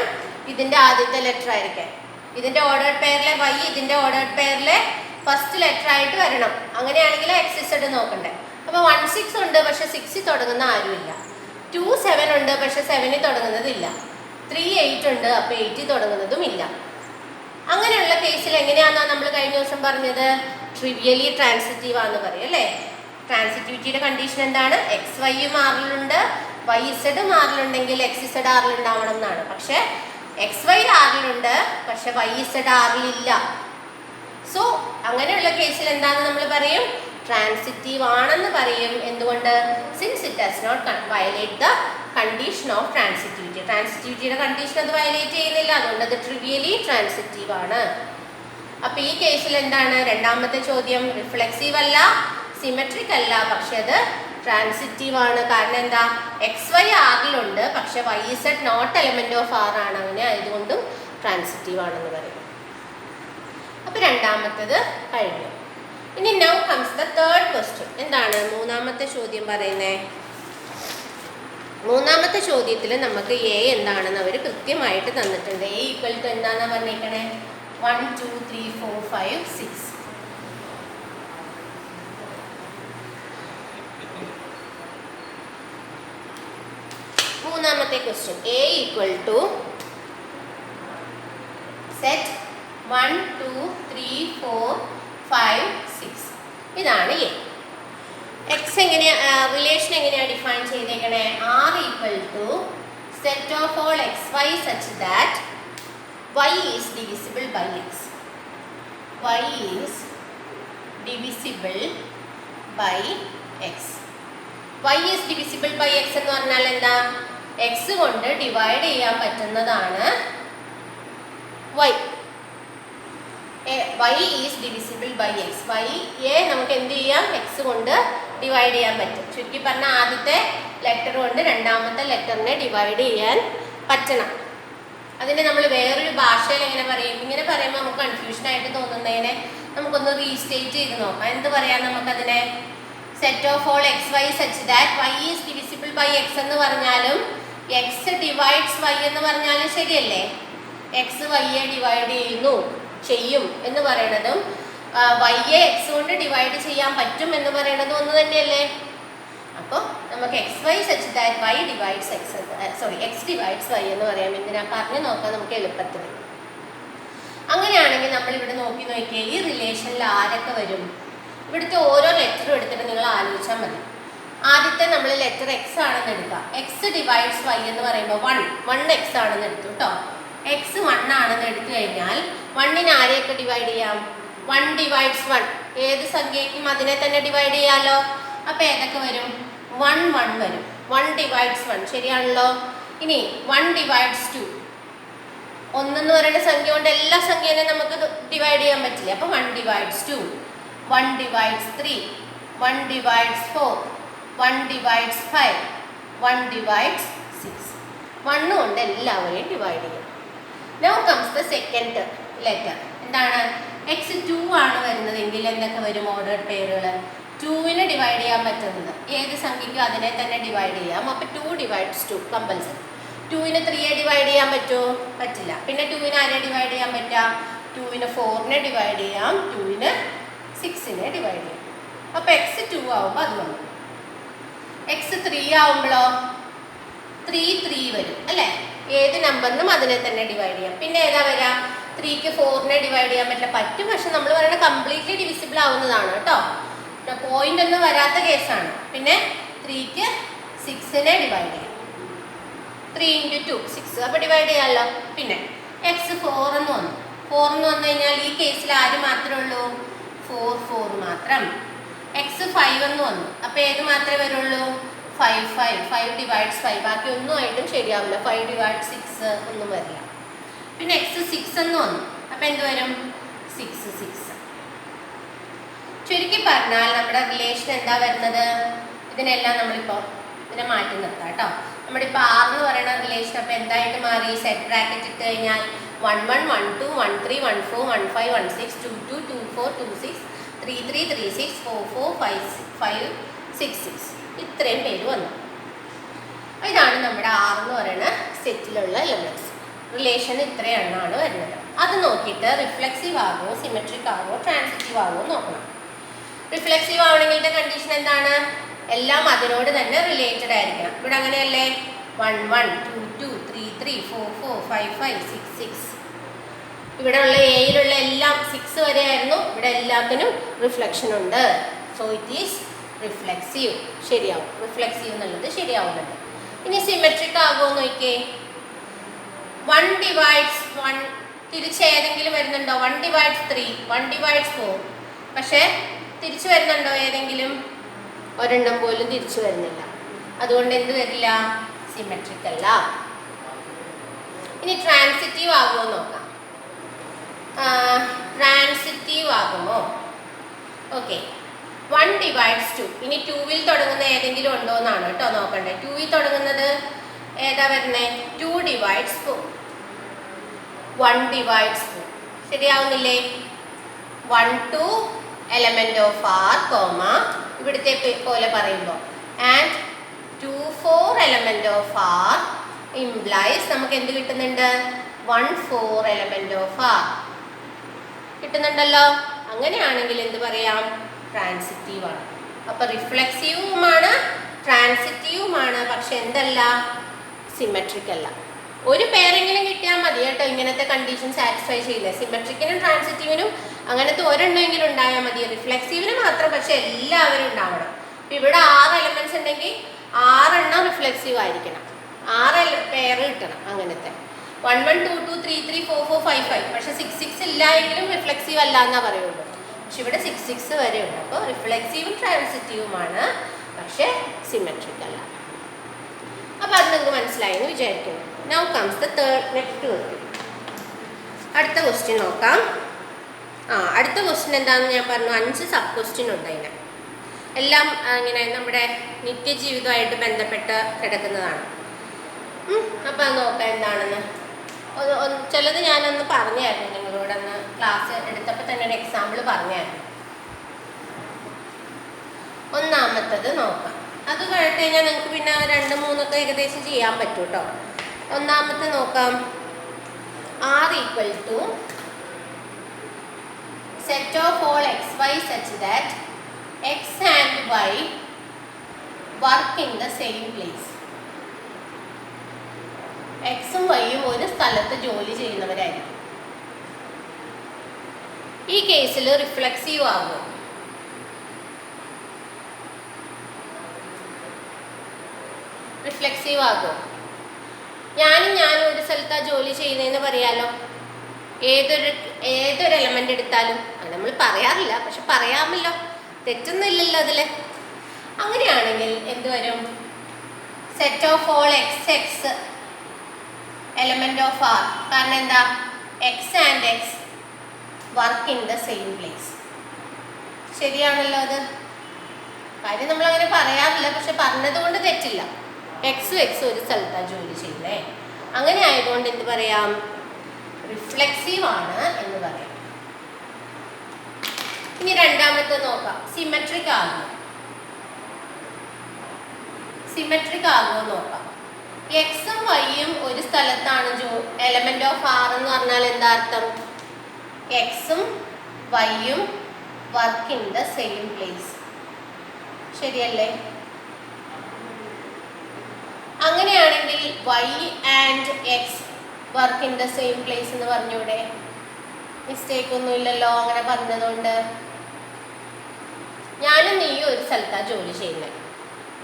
[SPEAKER 1] ഇതിന്റെ ആദ്യത്തെ ലെറ്റർ ആയിരിക്കാൻ. ഇതിന്റെ ഓർഡർ പെയറിലെ Y ഇതിന്റെ ഓർഡർ പെയറിലെ ഫസ്റ്റ് ലെറ്റർ ആയിട്ട് വരണം. അങ്ങനെയാണെങ്കിൽ XZ നോക്കണ്ടേ. അപ്പൊ 1 6 ഉണ്ട്, പക്ഷെ 6ൽ തുടങ്ങുന്ന ആരുമില്ല. 2 7 ഉണ്ട്, പക്ഷെ 7ൽ തുടങ്ങുന്നതില്ല. 3 8 ഉണ്ട്, അപ്പൊ 8ൽ തുടങ്ങുന്നതും ഇല്ല. അങ്ങനെയുള്ള കേസിൽ എങ്ങനെയാണെന്നാ നമ്മൾ കഴിഞ്ഞ ദിവസം പറഞ്ഞത്? ട്രിവിയലി ട്രാൻസിറ്റീവ് ആണെന്ന് പറയും അല്ലേ. ട്രാൻസിറ്റിവിറ്റിയുടെ കണ്ടീഷൻ എന്താണ്? XY മാറിലുണ്ട്, YZ മാറിലുണ്ടെങ്കിൽ XZ ആറിലുണ്ടാവണം എന്നാണ്. പക്ഷെ XY ആറിലുണ്ട്, പക്ഷെ YZ ആറിലില്ല. സോ അങ്ങനെയുള്ള കേസിൽ എന്താണെന്ന് നമ്മൾ പറയും? ട്രാൻസിറ്റീവ് ആണെന്ന് പറയും. എന്തുകൊണ്ട്? Since it does not violate the condition of transitivity. ട്രാൻസിറ്റിവിറ്റിയുടെ കണ്ടീഷൻ അത് വയലേറ്റ് ചെയ്യുന്നില്ല, അതുകൊണ്ട് അത് ട്രിവിയലി ട്രാൻസിറ്റീവ് ആണ്. അപ്പൊ ഈ കേസിൽ എന്താണ്? രണ്ടാമത്തെ ചോദ്യം റിഫ്ലെക്സീവ് അല്ല, സിമെട്രിക് അല്ല, പക്ഷെ അത് ട്രാൻസിറ്റീവ് ആണ്. കാരണം എന്താ? XY ആറിലുണ്ട്, പക്ഷെ YZ not element of R ആണ്. അങ്ങനെ ആയതുകൊണ്ടും ട്രാൻസിറ്റീവ് ആണെന്ന് പറയും. അപ്പൊ രണ്ടാമത്തത് കഴിഞ്ഞു. ഇനി now comes the third question. എന്താണ് മൂന്നാമത്തെ ചോദ്യം പറയുന്നത്? മൂന്നാമത്തെ ചോദ്യത്തിൽ നമുക്ക് A എന്താണെന്ന് അവർ കൃത്യമായിട്ട് തന്നിട്ടുണ്ട്. A ഈക്വൽ ടു എന്താണെന്ന് പറഞ്ഞേക്കണേ? 1 2 3 4 5 6. മൂന്നാമത്തെ question A equal to set 1 2 3 4 5 6. ഇതാണ് A. X എങ്ങനെയാ റിലേഷൻ എങ്ങനെയാണ് ഡിഫൈൻ ചെയ്തേക്കണേ? R equal to set of all XY such that Y is divisible by X. Y is divisible by X. Y is divisible by X എന്ന് പറഞ്ഞാൽ എന്താ? X കൊണ്ട് divide ചെയ്യാൻ പറ്റുന്നതാണ് Y. Y is divisible by X. Y നമുക്ക് എന്ത് ചെയ്യാം? X കൊണ്ട് ഡിവൈഡ് ചെയ്യാൻ പറ്റും. ചുരുക്കി പറഞ്ഞാൽ ആദ്യത്തെ ലെറ്റർ കൊണ്ട് രണ്ടാമത്തെ ലെറ്ററിനെ ഡിവൈഡ് ചെയ്യാൻ പറ്റണം. അതിനെ നമ്മൾ വേറൊരു ഭാഷയിൽ എങ്ങനെ പറയും? ഇങ്ങനെ പറയുമ്പോൾ നമുക്ക് കൺഫ്യൂഷൻ ആയിട്ട് തോന്നുന്നതിനെ നമുക്കൊന്ന് റീസ്റ്റേറ്റ് ചെയ്ത് നോക്കാം. എന്ത് പറയാം നമുക്കതിനെ? Set of all XY such that Y is divisible by X എന്ന് പറഞ്ഞാലും X ഡിവൈഡ്സ് Y എന്ന് പറഞ്ഞാലും ശരിയല്ലേ? X Yയെ ഡിവൈഡ് ചെയ്യും എന്ന് പറയുന്നതും Yയെ X കൊണ്ട് ഡിവൈഡ് ചെയ്യാൻ പറ്റും എന്ന് പറയുന്നതും ഒന്ന് തന്നെയല്ലേ? അപ്പോൾ നമുക്ക് XY such that Y divides X divides Y എന്ന് പറയാം. എന്തിനാ? പറഞ്ഞു നോക്കാം നമുക്ക് എളുപ്പത്തിൽ. അങ്ങനെയാണെങ്കിൽ നമ്മൾ ഇവിടെ നോക്കിയേ, ഈ റിലേഷനിൽ ആരൊക്കെ വരും? ഇവിടുത്തെ ഓരോ ലെറ്ററും എടുത്തിട്ട് നിങ്ങൾ ആലോചിച്ചാൽ മതി. ആദ്യത്തെ നമ്മൾ ലെറ്റർ X ആണെന്ന് എടുക്കുക. X ഡിവൈഡ്സ് Y എന്ന് പറയുമ്പോൾ 1 X ആണെന്ന് എടുത്തു കേട്ടോ. X 1 ആണെന്ന് എടുത്തു കഴിഞ്ഞാൽ 1നെ ആരെയൊക്കെ ഡിവൈഡ് ചെയ്യാം? 1 ഡിവൈഡ്സ് 1. ഏത് സംഖ്യയ്ക്കും അതിനെ തന്നെ ഡിവൈഡ് ചെയ്യാമല്ലോ. അപ്പോൾ ഏതൊക്കെ വരും? 1 1 വരും. 1 ഡിവൈഡ്സ് 1 ശരിയാണല്ലോ. ഇനി 1 ഡിവൈഡ്സ് 2. 1 എന്ന് പറയുന്ന സംഖ്യ കൊണ്ട് എല്ലാ സംഖ്യയും നമുക്ക് ഡിവൈഡ് ചെയ്യാൻ പറ്റില്ല. അപ്പോൾ 1 divides 2. 1 divides 3. 1 divides 4. 1 divides 5. 1 divides 6. 1 കൊണ്ട് എല്ലാവരെയും ഡിവൈഡ് ചെയ്യാം. Now comes the second letter. എന്താണ്? X 2 ആണ് വരുന്നതെങ്കിൽ എന്തൊക്കെ വരും? ഓർഡേർഡ് പെയറുകൾ. 2നെ ഡിവൈഡ് ചെയ്യാൻ പറ്റുന്നത് ഏത് സംഖ്യയ്ക്കും അതിനെ തന്നെ ഡിവൈഡ് ചെയ്യാം. അപ്പോൾ 2 ഡിവൈഡ്സ് 2 കമ്പൽസറി. 2നെ 3യെ ഡിവൈഡ് ചെയ്യാൻ പറ്റുമോ? പറ്റില്ല. പിന്നെ 2നെ ആരെ ഡിവൈഡ് ചെയ്യാൻ പറ്റാം? 2നെ 4നെ ഡിവൈഡ് ചെയ്യാം, 2നെ 6നെ ഡിവൈഡ് ചെയ്യാം. അപ്പോൾ എക്സ് 2 ആവുമ്പോൾ അത് വന്നു. എക്സ് 3 ആവുമ്പോഴോ 3 വരും അല്ലേ? ഏത് നമ്പറിനും അതിനെ തന്നെ ഡിവൈഡ് ചെയ്യാം. പിന്നെ ഏതാ വരാ? 3ക്ക് 4നെ ഡിവൈഡ് ചെയ്യാൻ പറ്റില്ല. പറ്റും, പക്ഷെ നമ്മൾ പറയുന്നത് കംപ്ലീറ്റ്ലി ഡിവിസിബിൾ ആവുന്നതാണ് കേട്ടോ. പോയിന്റ് ഒന്നും വരാത്ത കേസാണ്. പിന്നെ 3ക്ക് 6നെ ഡിവൈഡ് ചെയ്യാം. 3 × 2 6, അപ്പോൾ ഡിവൈഡ് ചെയ്യാമല്ലോ. പിന്നെ എക്സ് 4 എന്ന് വന്നു. 4 എന്ന് വന്നു കഴിഞ്ഞാൽ ഈ കേസിൽ ആര് മാത്രമേ ഉള്ളൂ? 4 മാത്രം. എക്സ് 5 എന്ന് വന്നു. അപ്പോൾ ഏത് മാത്രമേ വരുള്ളൂ? 5 ഡിവൈഡ്സ് 5. ബാക്കി ഒന്നും ആയിട്ടും ശരിയാവില്ല. 5 ഡിവൈഡ്സ് 6 ഒന്നും വരില്ല. പിന്നെ എക്സ് 6 എന്ന് വന്നു. അപ്പോൾ എന്ത് വരും? 6. ചുരുക്കി പറഞ്ഞാൽ നമ്മുടെ റിലേഷൻ എന്താ വരുന്നത്? ഇതിനെല്ലാം നമ്മളിപ്പോൾ ഇതിനെ മാറ്റി നിർത്താം കേട്ടോ. നമ്മുടെ ഇപ്പോൾ 6 എന്ന് പറയുന്ന റിലേഷൻ അപ്പോൾ എന്തായിട്ട് മാറി? സെറ്റ് ബ്രാക്കറ്റ് ഇട്ട് കഴിഞ്ഞാൽ 1 1 1 2 1 3 1 4 1 5 1 6 2 2 2 4 2 6 3 3 3 6 4 4 5 6 6 ഇത്രയും പേര് വന്നു. ഇതാണ് നമ്മുടെ 6 എന്ന് പറയുന്ന സെറ്റിലുള്ള എലമെന്റ്സ്. റിലേഷൻ ഇത്രയും എണ്ണമാണ് വരുന്നത്. അത് നോക്കിയിട്ട് റിഫ്ലെക്സീവ് ആകുമോ, സിമെട്രിക് ആകുമോ, ട്രാൻസിറ്റീവ് ആകുമോ നോക്കണം. റിഫ്ലെക്സീവ് ആവണമെങ്കിലത്തെ കണ്ടീഷൻ എന്താണ്? എല്ലാം അതിനോട് തന്നെ റിലേറ്റഡ് ആയിരിക്കണം. ഇവിടെ അങ്ങനെയല്ലേ? 1 1 2 2 3 3 4 4 5 5 6 6. ഇവിടെ ഉള്ള എയിലുള്ള എല്ലാം 6 വരെ ആയിരുന്നു. ഇവിടെ എല്ലാത്തിനും റിഫ്ലക്ഷൻ ഉണ്ട്. So it is reflexive. ശരിയാവും. റിഫ്ലെക്സീവ് എന്നുള്ളത് ശരിയാവുന്നുണ്ട്. ഇനി സിമെട്രിക് ആകുമോ നോക്കിയേ. 1 ഡിവൈഡ്സ് 1 തിരിച്ച് ഏതെങ്കിലും വരുന്നുണ്ടോ? 1 ഡിവൈഡ്സ് 3 1 ഡിവൈഡ്സ് 4. പക്ഷേ തിരിച്ചു വരുന്നുണ്ടോ ഏതെങ്കിലും? ഒരെണ്ണം പോലും തിരിച്ചു വരുന്നില്ല. അതുകൊണ്ട് എന്ത് വരില്ല? സിമെട്രിക് അല്ല. ഇനി ട്രാൻസിറ്റീവ് ആകുമോ നോക്കാം. ട്രാൻസിറ്റീവ് ആകുമോ? ഓക്കെ. 1 ഡിവൈഡ്സ് 2. ഇനി 2ൽ തുടങ്ങുന്ന ഏതെങ്കിലും ഉണ്ടോ എന്നാണ് കേട്ടോ നോക്കണ്ടേ. 2ൽ തുടങ്ങുന്നത് ഏതാ വരുന്നത്? 2 divides 4. 1 divides 4. ശരിയാവുന്നില്ലേ? 1 2 element of R, ഇവിടുത്തെ പോലെ പറയുമ്പോൾ and 2 4 element of R implies നമുക്ക് എന്ത് കിട്ടുന്നുണ്ട്? 1 4 എലമെന്റ് ഓഫ് R കിട്ടുന്നുണ്ടല്ലോ. അങ്ങനെയാണെങ്കിൽ എന്ത് പറയാം? ട്രാൻസിറ്റീവ് ആണ്. അപ്പോൾ റിഫ്ലെക്സീവുമാണ് ട്രാൻസിറ്റീവുമാണ്, പക്ഷെ എന്തല്ല? സിമെട്രിക് അല്ല. ഒരു പേരെങ്കിലും കിട്ടിയാൽ മതി കേട്ടോ ഇങ്ങനത്തെ കണ്ടീഷൻ സാറ്റിസ്ഫൈ ചെയ്യില്ല. സിമെട്രിക്കിനും ട്രാൻസിറ്റീവിനും അങ്ങനത്തെ ഒരെണ്ണമെങ്കിലും ഉണ്ടായാൽ മതി. റിഫ്ലെക്സീവിന് മാത്രം പക്ഷെ എല്ലാവരും ഉണ്ടാവണം. ഇപ്പം ഇവിടെ 6 എലമെന്റ്സ് ഉണ്ടെങ്കിൽ 6 എണ്ണം റിഫ്ലെക്സീവ് ആയിരിക്കണം. 6 പേര് കിട്ടണം അങ്ങനത്തെ. 1 1 2 2 3 3 4 4 5 5. പക്ഷെ 6 6 ഇല്ല എങ്കിലും റിഫ്ലെക്സീവ് അല്ല എന്നാ പറയുള്ളൂ. പക്ഷെ ഇവിടെ 6 6 വരെ ഉണ്ട്. അപ്പോൾ റിഫ്ലെക്സീവും ട്രാൻസിറ്റീവുമാണ്, പക്ഷെ സിമെട്രിക് അല്ല. അപ്പോൾ അത് നിങ്ങൾക്ക് മനസ്സിലായി എന്ന് വിചാരിക്കുന്നു. Now comes the next question. അടുത്ത ക്വസ്റ്റ്യൻ നോക്കാം. അടുത്ത ക്വസ്റ്റ്യൻ എന്താണെന്ന് ഞാൻ പറഞ്ഞു. 5 സബ് ക്വസ്റ്റ്യൻ ഉണ്ട് അതിന്. എല്ലാം ഇങ്ങനെ നമ്മുടെ നിത്യജീവിതമായിട്ട് ബന്ധപ്പെട്ട് കിടക്കുന്നതാണ്. അപ്പോൾ അത് നോക്കാം എന്താണെന്ന്. ചിലത് ഞാനൊന്ന് പറഞ്ഞായിരുന്നു നിങ്ങളോടൊന്ന് ക്ലാസ് എടുത്തപ്പോൾ തന്നെ ഒരു എക്സാമ്പിൾ പറഞ്ഞായിരുന്നു. ഒന്നാമത്തത് നോക്കാം. അത് കഴിഞ്ഞ് കഴിഞ്ഞാൽ നിങ്ങൾക്ക് പിന്നെ 2 3 ഏകദേശം ചെയ്യാൻ പറ്റും കേട്ടോ. ഒന്നാമത്തെ നോക്കാം. R = set of all xy such that x and y work in the same place. എക്സും വൈയും ഒരു സ്ഥലത്ത് ജോലി ചെയ്യുന്നവരായിരിക്കും. ഈ കേസിൽ റിഫ്ലെക്സീവ് ആകും. റിഫ്ലെക്സീവ് ആകും. ഞാനും ഒരു സ്ഥലത്താണ് ജോലി ചെയ്യുന്നതെന്ന് പറയാലോ. ഏതൊരു എലമെന്റ് എടുത്താലും അത് നമ്മൾ പറയാറില്ല, പക്ഷെ പറയാമല്ലോ, തെറ്റൊന്നുമില്ലല്ലോ അതിൽ. അങ്ങനെയാണെങ്കിൽ എന്ത് വരും? Set of all x x element of R. കാരണം എന്താ? X and x work in the same place. ശരിയാണല്ലോ അത്. കാര്യം നമ്മളങ്ങനെ പറയാറില്ല, പക്ഷെ പറഞ്ഞതുകൊണ്ട് തെറ്റില്ല. എക്സും എക്സും ഒരു സ്ഥലത്താണ് ജോലി ചെയ്യുന്നേ. അങ്ങനെ ആയതുകൊണ്ട് എന്ത് പറയാം? റിഫ്ലെക്സീവ് ആണ് എന്ന് പറയാം. ഇനി രണ്ടാമത്തെ നോക്കാം. സിമെട്രിക് ആകുമോ? സിമെട്രിക് ആകുമോ നോക്കാം. എക്സും വൈയും ഒരു സ്ഥലത്താണ് എലമെന്റ് ഓഫ് ആർ എന്ന് പറഞ്ഞാൽ എന്താ അർത്ഥം? എക്സും വൈയും work in the same place. ശരിയല്ലേ? അങ്ങനെയാണെങ്കിൽ y and x work in the same place എന്ന് പറഞ്ഞൂടെ? മിസ്റ്റേക്ക് ഒന്നുമില്ലല്ലോ അങ്ങനെ പറഞ്ഞതുകൊണ്ട്. ഞാനും നീയും ഒരു സ്ഥലത്താണ് ജോലി ചെയ്യുന്നത്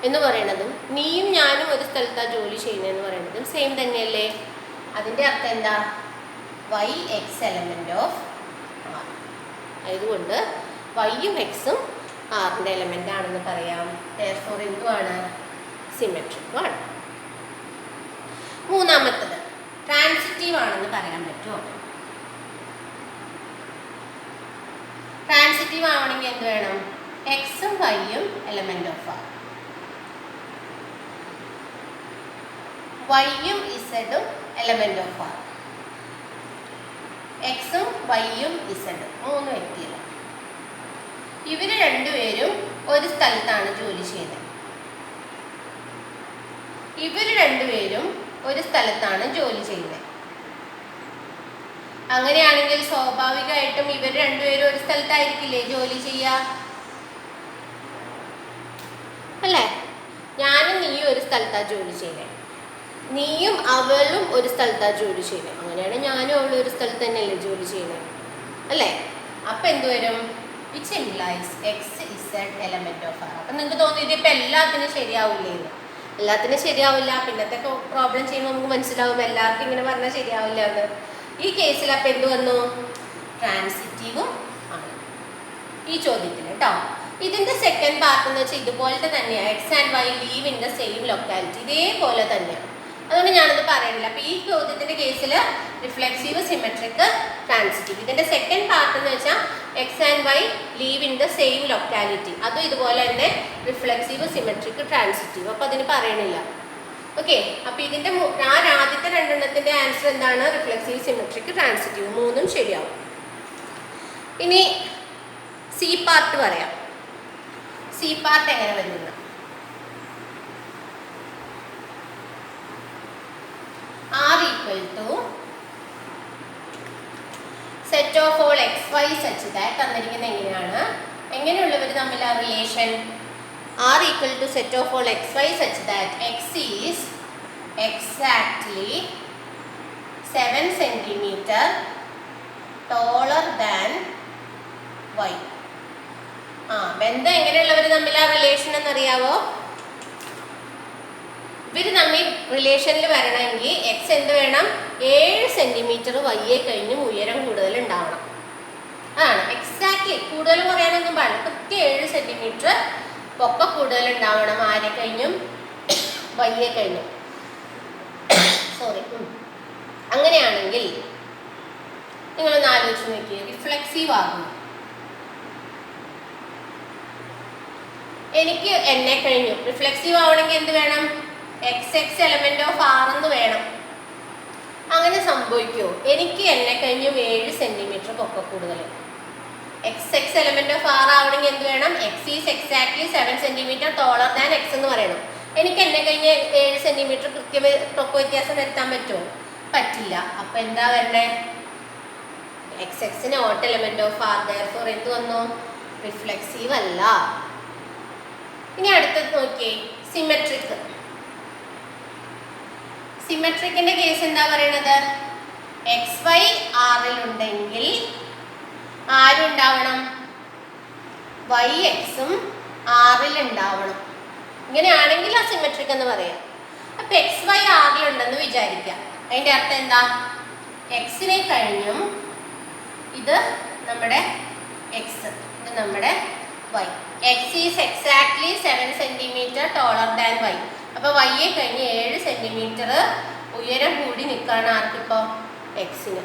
[SPEAKER 1] എന്ന് പറയണതും നീയും ഞാനും ഒരു സ്ഥലത്താണ് ജോലി ചെയ്യുന്നതെന്ന് പറയുന്നതും സെയിം തന്നെയല്ലേ? അതിൻ്റെ അർത്ഥം എന്താ? Y x element of R. അതുകൊണ്ട് വൈയും എക്സും ആറിൻ്റെ എലമെന്റ് ആണെന്ന് പറയാം. therefore എന്തുമാണ്? സിമെട്രിക്കുമാണ്. മൂന്നാമത്തത് ട്രാൻസിറ്റീവ് ആണെന്ന് പറയാൻ പറ്റുമോ? ട്രാൻസിറ്റീവ് ആവണമെങ്കിൽ എന്ത് വേണം? എക്സും വൈയും എലമെന്റ് ഓഫ് ആർ. വൈയും ഇസഡും എലമെന്റ് ഓഫ് ആർ. എക്സും വൈയും ഇസഡും മൂന്ന് വ്യക്തികൾ. ഇവര് രണ്ടുപേരും ഒരു സ്ഥലത്താണ് ജോലി ചെയ്യുന്നത്. ഇവര് രണ്ടുപേരും ഒരു സ്ഥലത്താണ് ജോലി ചെയ്യുന്നത്. അങ്ങനെയാണെങ്കിൽ സ്വാഭാവികമായിട്ടും ഇവർ രണ്ടുപേരും ഒരു സ്ഥലത്തായിരിക്കില്ലേ ജോലി ചെയ്യുക? അല്ലേ? ഞാനും നീയും ഒരു സ്ഥലത്താണ് ജോലി ചെയ്യുന്നത്. നീയും അവളും ഒരു സ്ഥലത്താണ് ജോലി ചെയ്യുന്നത്. അങ്ങനെയാണ് ഞാനും അവളും ഒരു സ്ഥലത്ത് തന്നെയല്ലേ ജോലി ചെയ്യുന്നത്, അല്ലേ? അപ്പം എന്ത് വരും? Which implies x z element of R. അപ്പം നിങ്ങൾക്ക് തോന്നി ഇതിപ്പോൾ എല്ലാത്തിനും ശരിയാവില്ലേ എന്ന്? എല്ലാത്തിനും ശരിയാവില്ല. പിന്നത്തെ പ്രോബ്ലം ചെയ്യുമ്പോൾ നമുക്ക് മനസ്സിലാവും എല്ലാവർക്കും ഇങ്ങനെ പറഞ്ഞാൽ ശരിയാവില്ല എന്ന്. ഈ കേസിൽ അപ്പം എന്ത് വന്നു? ട്രാൻസിറ്റീവും ആണ് ഈ ചോദ്യത്തിന് കേട്ടോ. ഇതിൻ്റെ സെക്കൻഡ് പാർട്ട് എന്ന് വെച്ചാൽ ഇതുപോലത്തെ തന്നെയാണ്. X and y live in the same locality. ഇതേപോലെ തന്നെയാണ്. അതുകൊണ്ട് ഞാനത് പറയണില്ല. അപ്പോൾ ഈ ചോദ്യത്തിൻ്റെ കേസിൽ റിഫ്ലെക്സീവ്, സിമെട്രിക്, ട്രാൻസിറ്റീവ്. ഇതിൻ്റെ സെക്കൻഡ് പാർട്ട് എന്ന് വെച്ചാൽ x and y live in the same locality. അതും ഇതുപോലെ തന്നെ റിഫ്ലെക്സീവ്, സിമെട്രിക്, ട്രാൻസിറ്റീവ്. അപ്പോൾ അതിന് പറയണില്ല. ഓക്കെ. അപ്പോൾ ഇതിൻ്റെ ആദ്യത്തെ രണ്ടെണ്ണത്തിൻ്റെ ആൻസർ എന്താണ്? Reflexive, symmetric, transitive. മൂന്നും ശരിയാവും. ഇനി സി പാർട്ട് പറയാം. സി പാർട്ട് എങ്ങനെ വരുന്നത്? R equal to set of all x, y such that തന്നിരിക്കുന്നത് എങ്ങനെയാണ്? എങ്ങനെയുള്ളവർ തമ്മിൽ ആ relation? R equal to set of all x, y such that x is exactly 7 centimeter taller than y. ബന്ധം എങ്ങനെയുള്ളവർ തമ്മിൽ ആ റിലേഷൻ എന്നറിയാവോ? ഇവർ തമ്മിൽ റിലേഷനിൽ വരണമെങ്കിൽ എക്സ് എന്ത് വേണം? 7 സെൻറ്റിമീറ്റർ വയ്യെ കഴിഞ്ഞും ഉയരം കൂടുതൽ ഉണ്ടാവണം. അതാണ് എക്സാക്ട്ലി. കൂടുതൽ പറയാനൊന്നും പാടില്ല. കൃത്യം 7 സെൻറ്റിമീറ്റർ പൊക്ക കൂടുതൽ ഉണ്ടാവണം. ആരെ കഴിഞ്ഞും? വയ്യെ കഴിഞ്ഞും. സോറി. അങ്ങനെയാണെങ്കിൽ നിങ്ങളൊന്ന് ആലോചിച്ച് നോക്കിയേ, റിഫ്ലെക്സീവ് ആകും. എനിക്ക് എന്നെ കഴിഞ്ഞു. റിഫ്ലെക്സീവ് ആവണമെങ്കിൽ എന്ത് വേണം? X x element of R എന്ന് വേണം. അങ്ങനെ സംഭവിക്കുമോ? എനിക്ക് എന്നെ കഴിഞ്ഞും 7 സെൻറ്റിമീറ്റർ പൊക്ക കൂടുതൽ. X x element of R ആവണമെങ്കിൽ എന്ത് വേണം? X is exactly 7 centimetre taller than x എന്ന് പറയണം. എനിക്ക് എന്നെ കഴിഞ്ഞ് 7 സെൻറ്റിമീറ്റർ കൃത്യം പൊക്ക വ്യത്യാസം വരുത്താൻ പറ്റുമോ? പറ്റില്ല. അപ്പം എന്താ വരണേ? X x not element of R. Therefore എന്ത് വന്നു? റിഫ്ലെക്സീവ് അല്ല. ഇനി അടുത്തത് നോക്കിയേ, സിമെട്രിക്. സിമെട്രിക്കിന്റെ കേസ് എന്താ പറയണത്? എക്സ് വൈ ആറിലുണ്ടെങ്കിൽ ആരുണ്ടാവണം? വൈ എക്സും ആറിലുണ്ടാവണം. ഇങ്ങനെയാണെങ്കിൽ ആ സിമെട്രിക് എന്ന് പറയാം. അപ്പം എക്സ് വൈ ആറിലുണ്ടെന്ന് വിചാരിക്കാം. അതിൻ്റെ അർത്ഥം എന്താ? എക്സിനെ കഴിഞ്ഞും ഇത് നമ്മുടെ എക്സ്, ഇത് നമ്മുടെ y. X is exactly 7 centimetre taller than y. അപ്പോൾ വൈയെ കഴിഞ്ഞ് 7 സെൻറ്റിമീറ്റർ ഉയരം കൂടി നിൽക്കുകയാണ് ആർക്കിപ്പോൾ? എക്സിന്.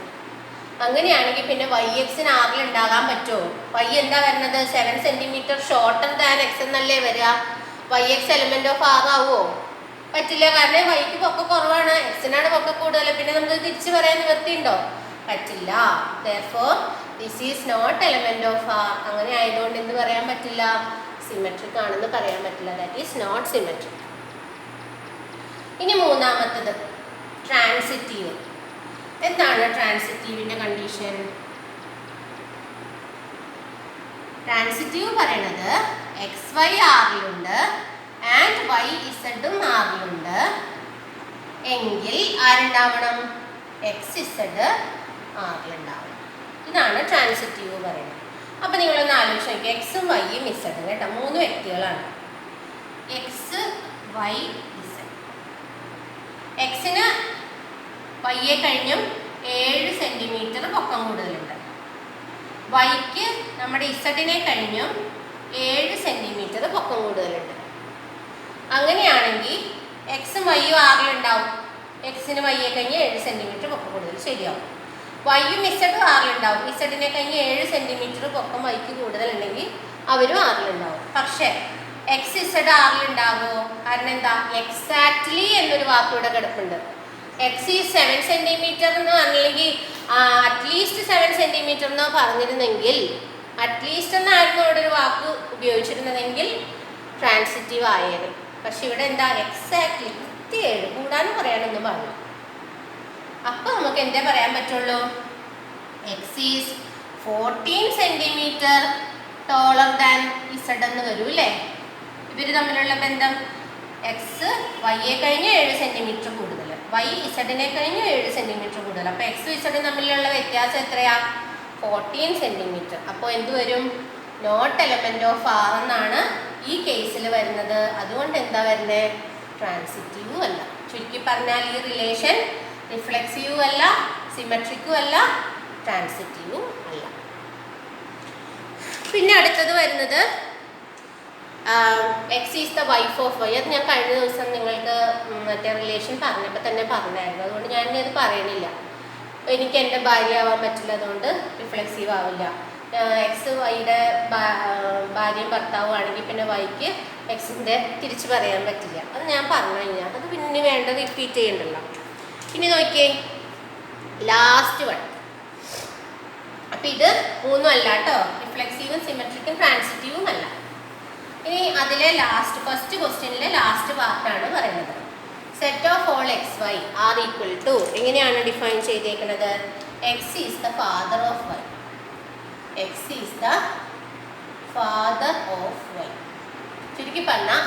[SPEAKER 1] അങ്ങനെയാണെങ്കിൽ പിന്നെ വൈ എക്സിന് ആറിലുണ്ടാകാൻ പറ്റുമോ? വൈ എന്താ വരുന്നത്? 7 സെൻറ്റിമീറ്റർ ഷോർട്ടർ ദാൻ എക്സ് എന്നല്ലേ വരിക. Y x element of R ആവുമോ? പറ്റില്ല. കാരണം വൈക്ക് പൊക്ക കുറവാണ്, എക്സിനാണ് പൊക്ക കൂടുതൽ. പിന്നെ നമുക്ക് തിരിച്ചു പറയാൻ നിവൃത്തിയുണ്ടോ? പറ്റില്ല. Therefore this is not element of R. അങ്ങനെ ആയതുകൊണ്ട് എന്ത് പറയാൻ പറ്റില്ല? സിമെട്രിക് ആണെന്ന് പറയാൻ പറ്റില്ല. That is not symmetric. ഇനി മൂന്നാമത്തത് ട്രാൻസിറ്റീവ്. എന്താണ് ട്രാൻസിറ്റീവിൻ്റെ കണ്ടീഷൻ? ട്രാൻസിറ്റീവ് പറയണത് എക്സ് വൈ ആറിലുണ്ട് ആൻഡ് വൈ ഇസഡും ആറിലുണ്ട് എങ്കിൽ ആരുണ്ടാവണം? X Z ആറിലുണ്ടാവണം. ഇതാണ് ട്രാൻസിറ്റീവ് പറയുന്നത്. അപ്പം നിങ്ങളൊന്ന് ആലോചിച്ച് നോക്കിയാൽ എക്സും വൈയും ഇസഡും കേട്ടോ, 3 വ്യക്തികളാണ്. X y z. എക്സിന് വൈയെ കഴിഞ്ഞും 7 സെൻറ്റിമീറ്റർ പൊക്കം കൂടുതലുണ്ട്. വൈക്ക് നമ്മുടെ ഇസഡിനെ കഴിഞ്ഞും 7 സെൻറ്റിമീറ്റർ പൊക്കം കൂടുതലുണ്ട്. അങ്ങനെയാണെങ്കിൽ എക്സും വൈയും ആറിലുണ്ടാവും. എക്സിന് വൈയെ കഴിഞ്ഞ് 7 സെൻറ്റിമീറ്റർ പൊക്കം കൂടുതൽ, ശരിയാവും. വൈയും ഇസഡും ആറിലുണ്ടാവും. ഇസഡിനെ കഴിഞ്ഞ് 7 സെൻറ്റിമീറ്റർ പൊക്കം വൈക്ക് കൂടുതലുണ്ടെങ്കിൽ അവരും ആറിലുണ്ടാവും. പക്ഷേ എക്സ് ഇസഡ് ആറിലുണ്ടാകുമോ? കാരണം എന്താ? എക്സാക്ട്ലി എന്നൊരു വാക്കിവിടെ കിടപ്പുണ്ട്. എക്സ് ഈ 7 സെൻറ്റിമീറ്റർ എന്ന് പറഞ്ഞില്ലെങ്കിൽ അറ്റ്ലീസ്റ്റ് 7 സെൻറ്റിമീറ്റർ എന്നോ പറഞ്ഞിരുന്നെങ്കിൽ, അറ്റ്ലീസ്റ്റ് എന്നായിരുന്നു അവിടെ ഒരു വാക്ക് ഉപയോഗിച്ചിരുന്നതെങ്കിൽ ട്രാൻസിറ്റീവ് ആയത്. പക്ഷെ ഇവിടെ എന്താ? എക്സാക്ട്ലി 7, കൂടാനും പറയാനൊന്നും പറഞ്ഞു. അപ്പം നമുക്ക് എന്താ പറയാൻ പറ്റുള്ളൂ? X is 14 centimetre taller than Z എന്ന് വരും അല്ലേ? ഇവർ തമ്മിലുള്ള ബന്ധം എക്സ് വൈയെ കഴിഞ്ഞ് 7 സെൻറ്റിമീറ്റർ കൂടുതൽ, വൈ ഇസഡിനെ കഴിഞ്ഞ് 7 സെൻറ്റിമീറ്റർ കൂടുതൽ. അപ്പോൾ എക്സും ഇസഡും തമ്മിലുള്ള വ്യത്യാസം എത്രയാ? 14 സെൻറ്റിമീറ്റർ. അപ്പോൾ എന്ത് വരും? നോട്ട് എലമെൻറ്റ് ഓഫ് ആർ എന്നാണ് ഈ കേസിൽ വരുന്നത്. അതുകൊണ്ട് എന്താ വരുന്നത്? ട്രാൻസിറ്റീവും അല്ല. ചുരുക്കി പറഞ്ഞാൽ ഈ റിലേഷൻ റിഫ്ലെക്സീവും അല്ല, സിമെട്രിക്കും അല്ല, ട്രാൻസിറ്റീവും അല്ല. പിന്നെ അടുത്തത് വരുന്നത് x is the wife of y. അത് ഞാൻ കഴിഞ്ഞ ദിവസം നിങ്ങൾക്ക് മറ്റേ റിലേഷൻ പറഞ്ഞപ്പോൾ തന്നെ പറഞ്ഞായിരുന്നു. അതുകൊണ്ട് ഞാനിത് പറയണില്ല. എനിക്ക് എൻ്റെ ഭാര്യ ആവാൻ പറ്റില്ല, അതുകൊണ്ട് റിഫ്ലെക്സീവ് ആവില്ല. എക്സ് വൈയുടെ ഭാര്യയും ഭർത്താവും ആണെങ്കിൽ പിന്നെ വൈക്ക് എക്സിൻ്റെ തിരിച്ച് പറയാൻ പറ്റില്ല. അത് ഞാൻ പറഞ്ഞു കഴിഞ്ഞാൽ അത് പിന്നെ വേണ്ട റിപ്പീറ്റ് ചെയ്യണ്ടല്ലോ. ഇനി നോക്കിയേ ലാസ്റ്റ് വൺ. അപ്പം ഇത് 3 അല്ല കേട്ടോ, റിഫ്ലെക്സീവും സിമെട്രിക്കും ട്രാൻസിറ്റീവും അല്ല. ഇനി അതിലെ ലാസ്റ്റ് ഫസ്റ്റ് ക്വസ്റ്റ്യനിലെ ലാസ്റ്റ് പാർട്ടാണ് പറയുന്നത്. Set of all x y R equal to, എങ്ങനെയാണ് ഡിഫൈൻ ചെയ്തേക്കുന്നത്? X is the father of y. X is the father of y. ചുരുക്കി പറഞ്ഞാൽ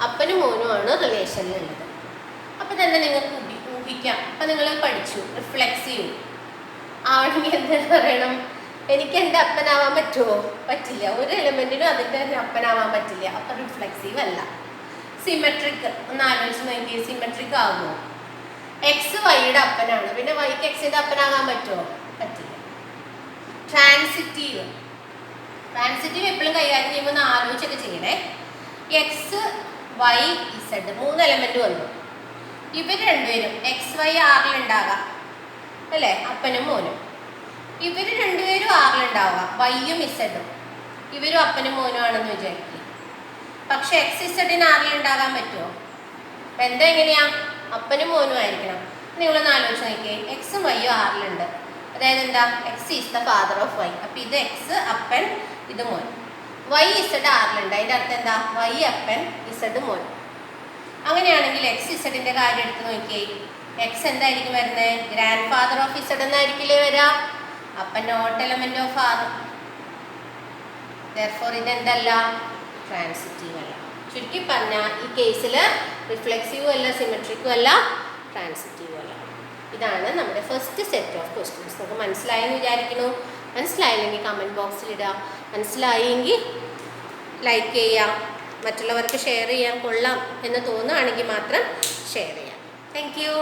[SPEAKER 1] അപ്പനും മോനുമാണ് റിലേഷനിലുള്ളത്. അപ്പം തന്നെ നിങ്ങൾക്ക് ഊഹിക്കാം. അപ്പം നിങ്ങൾ പഠിച്ചു റിഫ്ലെക്സീവ് ആണെങ്കിൽ എന്താ പറയണം? എനിക്ക് എൻ്റെ അപ്പനാവാൻ പറ്റുമോ? പറ്റില്ല. ഒരു എലമെൻറ്റിനും അതിൻ്റെ തന്നെ അപ്പനാവാൻ പറ്റില്ല. അപ്പം റിഫ്ലെക്സീവ് അല്ല. സിമെട്രിക് ഒന്ന് ആലോചിച്ച് നോക്കി, സിമെട്രിക് ആകുമോ? എക്സ് വൈയുടെ അപ്പനാണ്, പിന്നെ വൈക്ക് എക്സിൻ്റെ അപ്പനാകാൻ പറ്റുമോ? പറ്റില്ല. ട്രാൻസിറ്റീവ് എപ്പോഴും കൈകാര്യം ചെയ്യുമ്പോൾ ഒന്ന് ആലോചിച്ചൊക്കെ ചെയ്യണേ. എക്സ് വൈ ഇസഡ് 3 എലമെൻറ്റ് വന്നു. ഇവർ രണ്ടുപേരും എക്സ് വൈ ആറിലുണ്ടാകാം അല്ലേ, അപ്പനും മോനും. ഇവർ രണ്ടുപേരും ആറിലുണ്ടാവുക, വൈയും ഇസഡും. ഇവരും അപ്പനും മോനും ആണെന്ന് വിചാരിക്കുക. പക്ഷെ എക്സ് ഇസഡിന് ആറിലുണ്ടാകാൻ പറ്റുമോ? ബന്ധം എങ്ങനെയാ? അപ്പനും മോനും ആയിരിക്കണം. നിങ്ങളൊന്ന് ആലോചിച്ച് നോക്കിയേ. എക്സും വൈയും ആറിലുണ്ട്. അതായത് എന്താ? X is the father of y. അപ്പം ഇത് എക്സ് അപ്പൻ, ഇത് മോൻ. വൈ ഇസഡ് ആറിലുണ്ട്. അതിൻ്റെ അർത്ഥം എന്താ? വൈ അപ്പൻ, ഇസഡ് മോൻ. അങ്ങനെയാണെങ്കിൽ എക്സ് ഇസഡിൻ്റെ കാര്യം എടുത്ത് നോക്കിയേ. എക്സ് എന്തായിരിക്കും വരുന്നത്? ഗ്രാൻഡ് ഫാദർ ഓഫ് ഇസഡ് എന്നായിരിക്കില്ലേ വരാം. അപ്പം not element of R. Therefore ഇതെന്തല്ല? ട്രാൻസിറ്റീവ് അല്ല. ചുരുക്കി പറഞ്ഞാൽ ഈ കേസിൽ റിഫ്ലെക്സീവും അല്ല, സിമെട്രിക്കും അല്ല, ട്രാൻസിറ്റീവും അല്ല. ഇതാണ് നമ്മുടെ ഫസ്റ്റ് സെറ്റ് ഓഫ് ക്വസ്റ്റ്യൻസ്. നമുക്ക് മനസ്സിലായെന്ന് വിചാരിക്കുന്നു. മനസ്സിലായില്ലെങ്കിൽ കമൻറ്റ് ബോക്സിലിടുക. മനസ്സിലായെങ്കിൽ ലൈക്ക് ചെയ്യാം, മറ്റുള്ളവർക്ക് ഷെയർ ചെയ്യാൻ കൊള്ളാം എന്ന് തോന്നുകയാണെങ്കിൽ മാത്രം ഷെയർ ചെയ്യാം. Thank you.